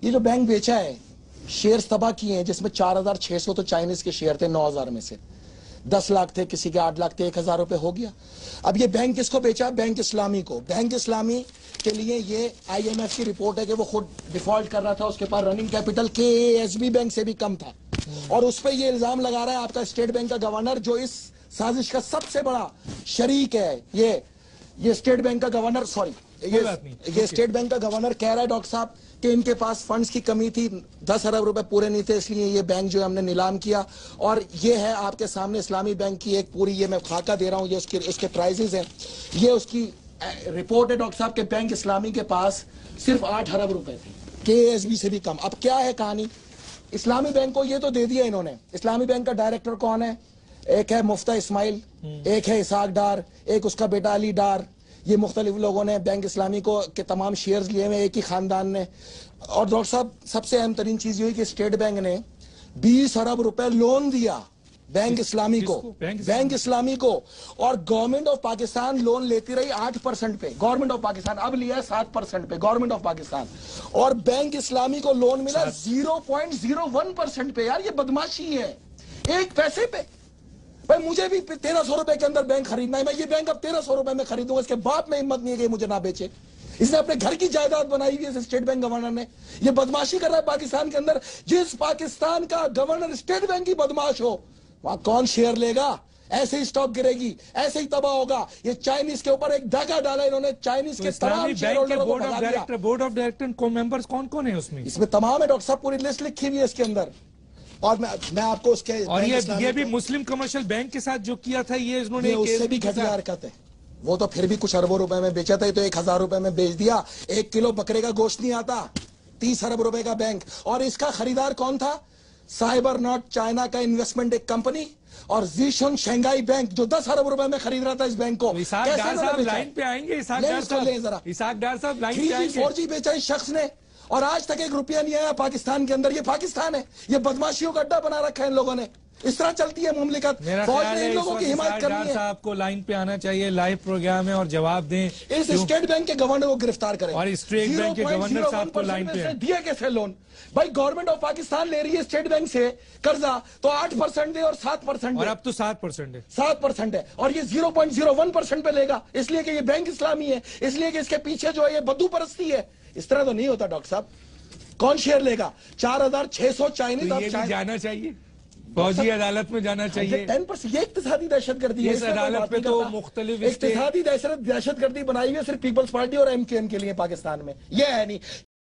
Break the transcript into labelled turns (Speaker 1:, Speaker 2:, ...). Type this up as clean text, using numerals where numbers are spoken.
Speaker 1: یہ جو بینک بیچا ہے شیئرز تباہ کیے ہیں جس میں 4600 تو چائنیز کے شیئر تھے 9000 میں سے 10 لاکھ تھے کسی کے 8 لاکھ تھے 1000 روپے ہو گیا. اب یہ بینک کس کو بیچا؟ بینک اسلامی کو. بینک اسلامی کے لیے یہ آئی ایم ایف کی رپورٹ ہے کہ وہ خود ڈیفالٹ کر رہا تھا, اس کے پاس رننگ کیپٹل KASB بینک سے بھی کم تھا, اور اس پہ یہ الزام لگا رہا ہے آپ کا اسٹیٹ بینک کا گورنر جو اس سازش کا سب سے بڑا شریک ہے. یہ اسٹیٹ بینک کا گورنر یہ اسٹیٹ بینک کا گورنر کہہ رہا ہے ڈاکٹر صاحب کہ ان کے پاس فنڈز کی کمی تھی, 10 ارب روپے پورے نہیں تھے, اس لیے یہ بینک جو ہے ہم نے نیلام کیا. اور یہ ہے آپ کے سامنے اسلامی بینک کی ایک پوری, یہ میں خاکہ دے رہا ہوں, یہ اس کے پرائزز ہیں, یہ اس کی رپورٹ ہے ڈاکٹر صاحب کہ بینک اسلامی کے پاس صرف 8 ارب روپے تھے, KASB سے بھی کم. اب کیا ہے کہانی؟ اسلامی بینک کو یہ تو دے دیا انہوں نے. اسلامی بینک کا ڈائریکٹر کون ہے؟ ایک ہے مفتہ اسماعیل, ایک ہے اسحاق ڈار, ایک اس کا بیٹا علی ڈار. یہ مختلف لوگوں نے بینک اسلامی کو کے تمام شیئرز لیے ہوئے ایک ہی خاندان نے. اور ڈاکٹر صاحب سب سے اہم ترین چیز یہ ہوئی کہ اسٹیٹ بینک نے 20 ارب روپے لون دیا بینک اسلامی کو, بینک اسلامی کو, اور گورنمنٹ آف پاکستان لون لیتی رہی 8% پہ. گورنمنٹ آف پاکستان اب لیا ہے 7% پہ گورنمنٹ آف پاکستان, اور بینک اسلامی کو لون ملا 0.01% پہ. یار یہ بدماشی ہے, 1 پیسے پہ. بھائی مجھے بھی 1300 روپے کے اندر بینک خریدنا ہے, میں یہ بینک اب 1300 روپے میں خریدوں گا, اس کے باپ میں ہمت نہیں ہے کہ مجھے نہ بیچے. اس نے اپنے گھر کی جائیداد بنائی ہوئی ہے اسٹیٹ بینک گورنر نے. یہ بدماشی کر رہا ہے پاکستان کے اندر. جس پاکستان کا گورنر اسٹیٹ بینک کی بدماش ہو وہاں کون شیئر لے گا؟ ایسے ہی سٹاک گرے گی, ایسے ہی تباہ ہوگا. یہ چائنیز کے اوپر ایک دھاگا ڈالا انہوں نے, چائنیز کے تمام شیئر ہولڈروں کو بھگا دیا.
Speaker 2: بورڈ آف ڈائریکٹر کو ممبرز کون ہیں اس میں؟
Speaker 1: اس میں تمام ہے ڈاکٹر صاحب, پوری لسٹ لکھی ہوئی ہے اس کے اندر. اور میں آپ کو اس کے,
Speaker 2: اور یہ بھی مسلم کمرشل بینک کے ساتھ جو کیا تھا یہ انہوں نے
Speaker 1: اس سے بھی گھٹیا حرکت ہے. وہ تو پھر بھی کچھ اربوں روپے میں بیچا تھا, تو 1000 روپے میں بیچ دیا. 1 کلو بکرے کا گوشت نہیں آتا, 30 ارب روپے کا بینک. اور اس کا خریدار کون تھا؟ سائبر ناٹ چائنا کا انویسٹمنٹ ایک کمپنی, اور زیشن شنگائی بینک جو 10 ارب روپے میں خرید رہا تھا اس بینک کو.
Speaker 2: اسحاق ڈار صاحب لائن پہ آئیں گے, اسحاق ڈار صاحب لائن پہ آئیں گے.
Speaker 1: 4G بیچا اس شخص نے, اور آج تک 1 روپیہ نہیں آیا پاکستان کے اندر. یہ پاکستان ہے, یہ بدماشیوں کا اڈا بنا رکھا ہے ان لوگوں نے. اس طرح چلتی ہے مملکت. فوج نے ان لوگوں کی حمایت کرنی ہے.
Speaker 2: صاحب کو لائن پہ آنا چاہیے, لائیو پروگرام ہے, اور جواب دیں.
Speaker 1: اس اسٹیٹ بینک کے گورنر کو گرفتار کریں,
Speaker 2: اور اسٹیٹ بینک کے گورنر صاحب کو لائن پہ
Speaker 1: دیا کیسے لون؟ بھائی گورنمنٹ آف پاکستان لے رہی ہے اسٹیٹ بینک سے قرضہ, تو 8% دے اور 7%
Speaker 2: اور اب تو 7% ہے,
Speaker 1: 7% ہے, اور یہ 0.01% پہ لے گا, اس لیے کہ یہ بینک اسلامی ہے, اس لیے کہ اس کے پیچھے جو ہے یہ بدو پرستی ہے. اس طرح تو نہیں ہوتا ڈاکٹر صاحب. کون شیئر لے گا؟ 4600 چائنیز.
Speaker 2: یہ بھی جانا چاہیے, فوجی عدالت میں جانا چاہیے.
Speaker 1: 10% یہ اقتصادی دہشت گردی ہے.
Speaker 2: اس عدالت پہ تو مختلف
Speaker 1: اقتصادی دہشت گردی بنائی ہوئی ہے صرف پیپلز پارٹی اور MKN کے لیے پاکستان میں. یہ ہے نہیں.